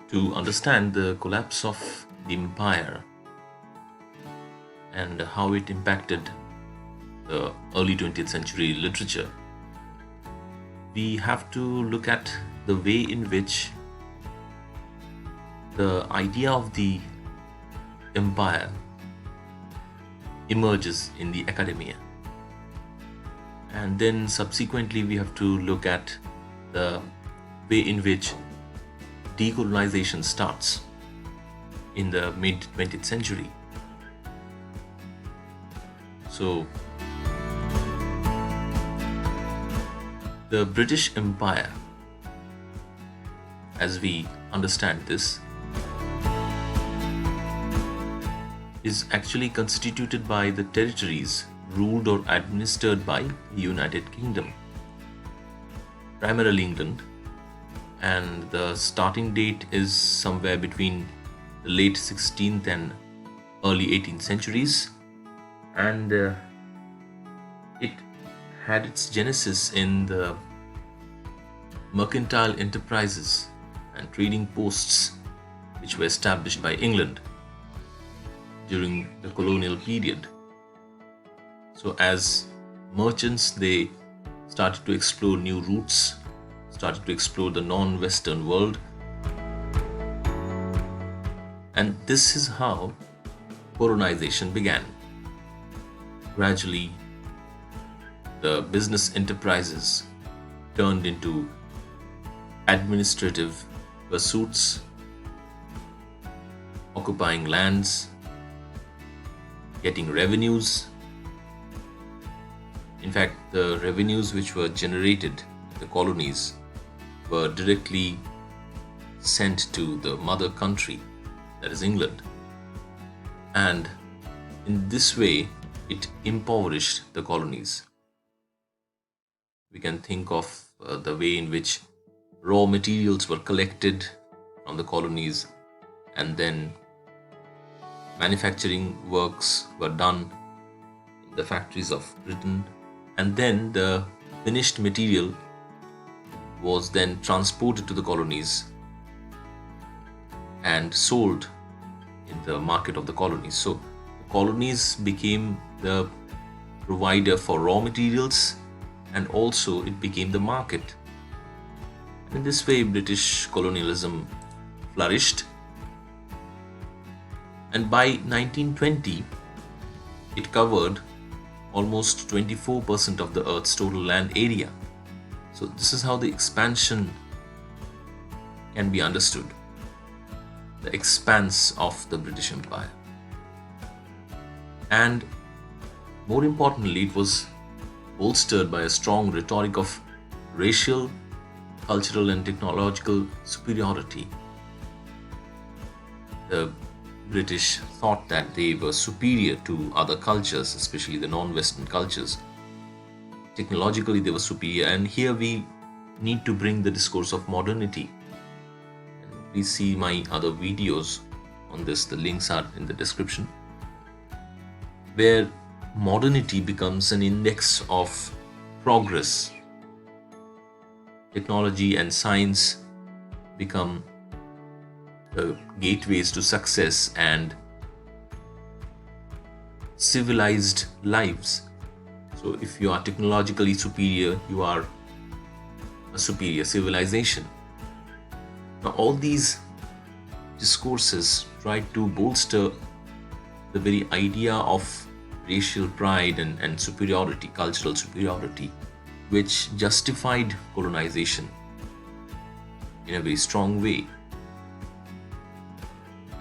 To understand the collapse of the empire and how it impacted the early 20th century literature, we have to look at the way in which the idea of the empire emerges in the academia. And then subsequently, we have to look at the way in which decolonization starts in the mid 20th century. So, the British Empire, as we understand this, is actually constituted by the territories ruled or administered by the United Kingdom, primarily England, and the starting date is somewhere between the late 16th and early 18th centuries, and it had its genesis in the mercantile enterprises and trading posts which were established by England during the colonial period. So as merchants, they started to explore new routes, started to explore the non-Western world. And this is how colonization began. Gradually, the business enterprises turned into administrative pursuits, occupying lands, getting revenues. In fact, the revenues which were generated in the colonies were directly sent to the mother country, that is England. And in this way, it impoverished the colonies. We can think of the way in which raw materials were collected from the colonies, and then manufacturing works were done in the factories of Britain, and then the finished material was then transported to the colonies and sold in the market of the colonies. So the colonies became the provider for raw materials, and also it became the market. In this way, British colonialism flourished. And by 1920, it covered almost 24% of the Earth's total land area. So this is how the expansion can be understood. The expanse of the British Empire. And more importantly, it was bolstered by a strong rhetoric of racial, cultural and technological superiority. The British thought that they were superior to other cultures, especially the non-Western cultures. Technologically, they were superior, and here we need to bring the discourse of modernity. And please see my other videos on this, the links are in the description, where modernity becomes an index of progress. Technology and science become the gateways to success and civilized lives. So if you are technologically superior, you are a superior civilization. Now all these discourses try to bolster the very idea of racial pride and superiority, cultural superiority, which justified colonization in a very strong way.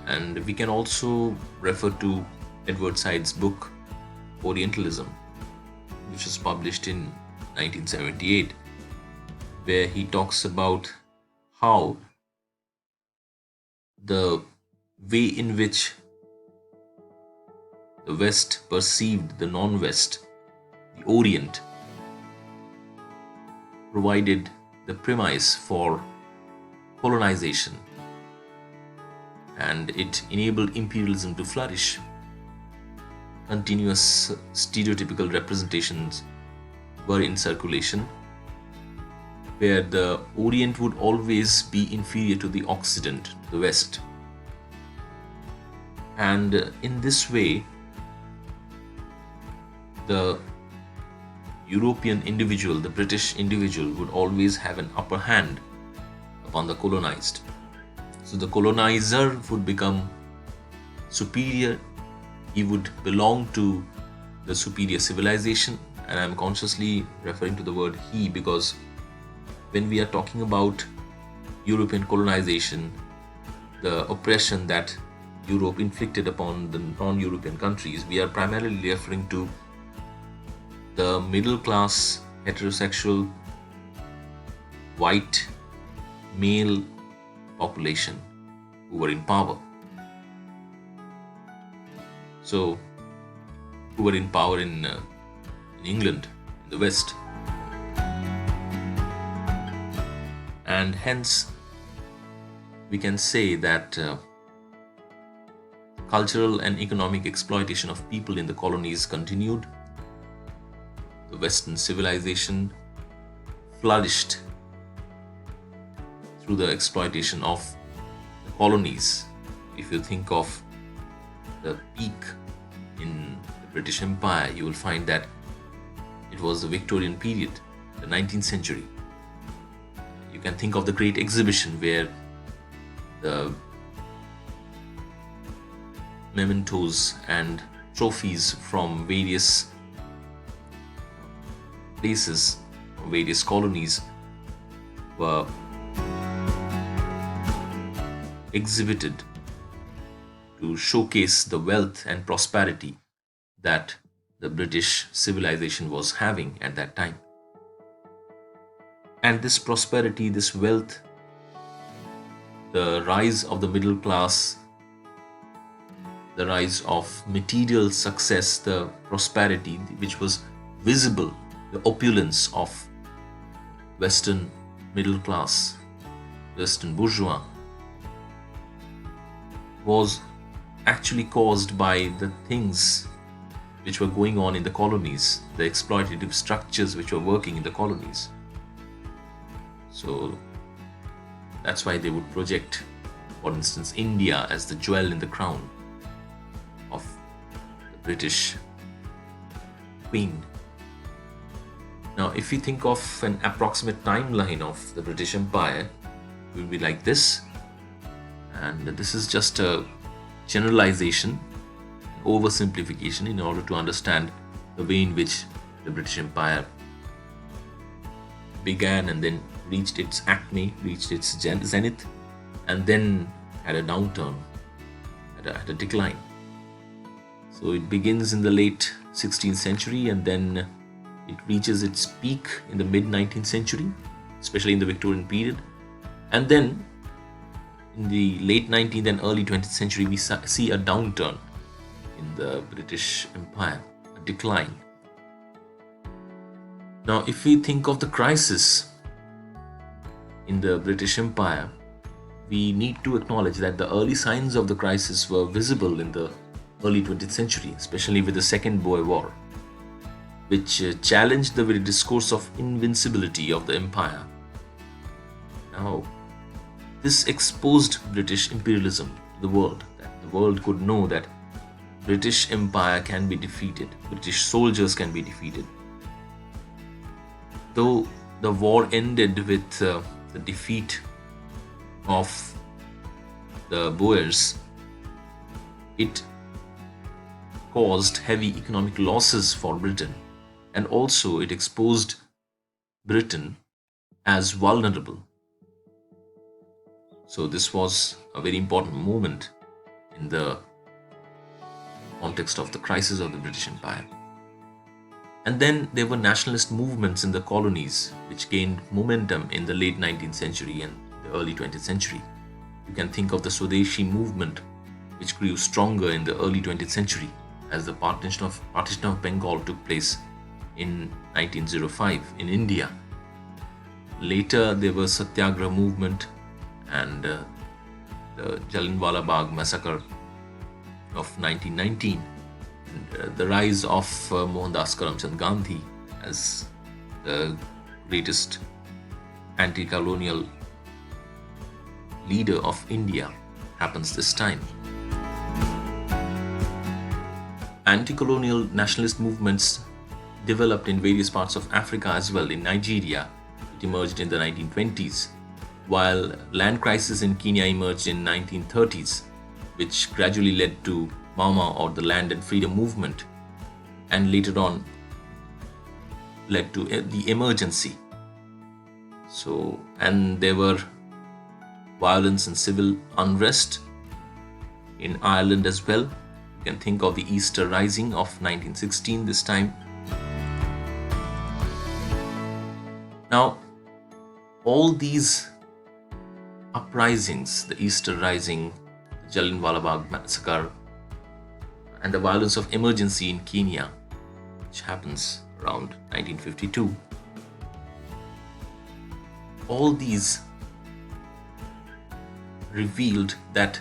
And we can also refer to Edward Said's book Orientalism, which was published in 1978, where he talks about how the way in which the West perceived the non-West, the Orient, provided the premise for colonization, and it enabled imperialism to flourish. Continuous stereotypical representations were in circulation, where the Orient would always be inferior to the Occident, the West. And in this way, the European individual, the British individual, would always have an upper hand upon the colonized. So the colonizer would become superior, he would belong to the superior civilization, and I'm consciously referring to the word he because when we are talking about European colonization, the oppression that Europe inflicted upon the non-European countries, we are primarily referring to the middle class, heterosexual, white, male population who were in power. So, who were in power in England, in the West. And hence, we can say that cultural and economic exploitation of people in the colonies continued. The Western civilization flourished through the exploitation of the colonies. If you think of the peak in the British Empire, you will find that it was the Victorian period, the 19th century. You can think of the Great Exhibition where the mementos and trophies from various places, from various colonies were exhibited to showcase the wealth and prosperity that the British civilization was having at that time. And this prosperity, this wealth, the rise of the middle class, the rise of material success, the prosperity which was visible, the opulence of Western middle class, Western bourgeois, was actually caused by the things which were going on in the colonies, the exploitative structures which were working in the colonies. So that's why they would project, for instance, India as the jewel in the crown of the British Queen. Now, if you think of an approximate timeline of the British Empire, it will be like this. And this is just a generalization, oversimplification in order to understand the way in which the British Empire began and then reached its acme, reached its zenith, and then had a downturn, had a decline. So it begins in the late 16th century and then it reaches its peak in the mid 19th century, especially in the Victorian period. And then in the late 19th and early 20th century, we see a downturn in the British Empire, a decline. Now, if we think of the crisis in the British Empire, we need to acknowledge that the early signs of the crisis were visible in the early 20th century, especially with the Second Boer War, which challenged the very discourse of invincibility of the empire. Now, this exposed British imperialism to the world, that the world could know that British Empire can be defeated, British soldiers can be defeated. Though the war ended with the defeat of the Boers, it caused heavy economic losses for Britain, and also it exposed Britain as vulnerable. So this was a very important moment in the context of the crisis of the British Empire. And then there were nationalist movements in the colonies which gained momentum in the late 19th century and the early 20th century. You can think of the Swadeshi movement, which grew stronger in the early 20th century as the partition of Bengal took place in 1905 in India. Later there was Satyagraha movement and the Jallianwala Bagh massacre of 1919, and the rise of Mohandas Karamchand Gandhi as the greatest anti-colonial leader of India happens this time. Anti-colonial nationalist movements developed in various parts of Africa as well. In Nigeria, it emerged in the 1920s, while land crisis in Kenya emerged in 1930s, which gradually led to Mama, or the Land and Freedom Movement, and later on led to the emergency. So, and there were violence and civil unrest in Ireland as well. You can think of the Easter Rising of 1916 this time. Now, all these uprisings, the Easter Rising, the Jallianwala Bagh massacre, and the violence of emergency in Kenya, which happens around 1952, all these revealed that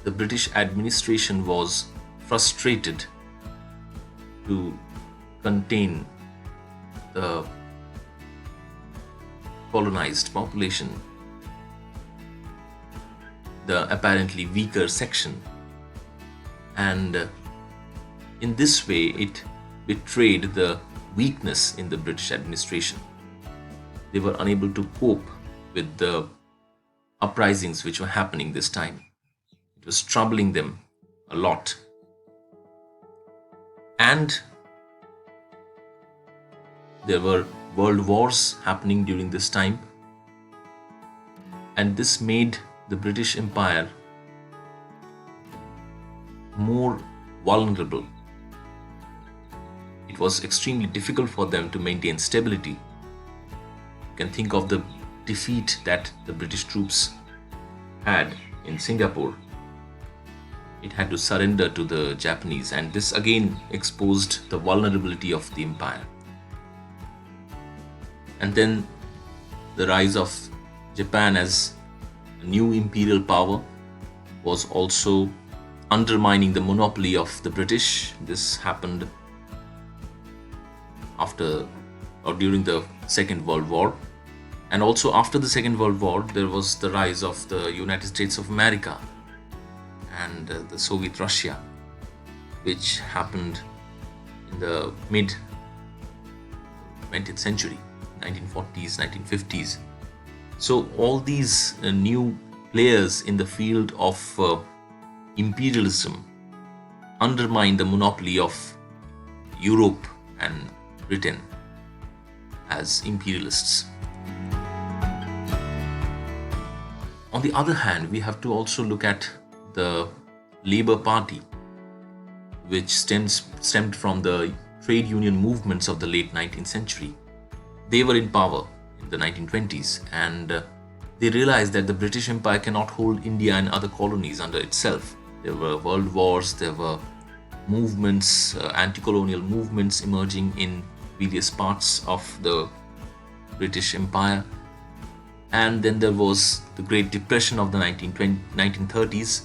the British administration was frustrated to contain the colonized population, the apparently weaker section, and in this way it betrayed the weakness in the British administration. They were unable to cope with the uprisings which were happening this time. It was troubling them a lot. And there were world wars happening during this time, and this made the British Empire more vulnerable. It was extremely difficult for them to maintain stability. You can think of the defeat that the British troops had in Singapore. It had to surrender to the Japanese, and this again exposed the vulnerability of the empire. And then the rise of Japan as a new imperial power was also undermining the monopoly of the British. This happened after or during the Second World War. And also after the Second World War, there was the rise of the United States of America and the Soviet Russia, which happened in the mid 20th century, 1940s, 1950s. So all these new players in the field of imperialism undermined the monopoly of Europe and Britain as imperialists. On the other hand, we have to also look at the Labour Party, which stemmed from the trade union movements of the late 19th century. They were in power in the 1920s, and they realized that the British Empire cannot hold India and other colonies under itself. There were world wars, there were movements, anti-colonial movements emerging in various parts of the British Empire. And then there was the Great Depression of the 1930s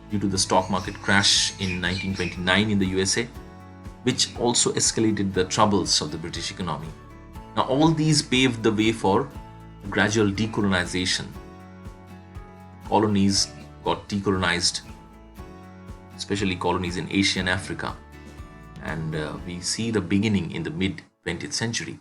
due to the stock market crash in 1929 in the USA, which also escalated the troubles of the British economy. Now, all these paved the way for gradual decolonization. Colonies got decolonized, especially colonies in Asia and Africa. And we see the beginning in the mid-20th century.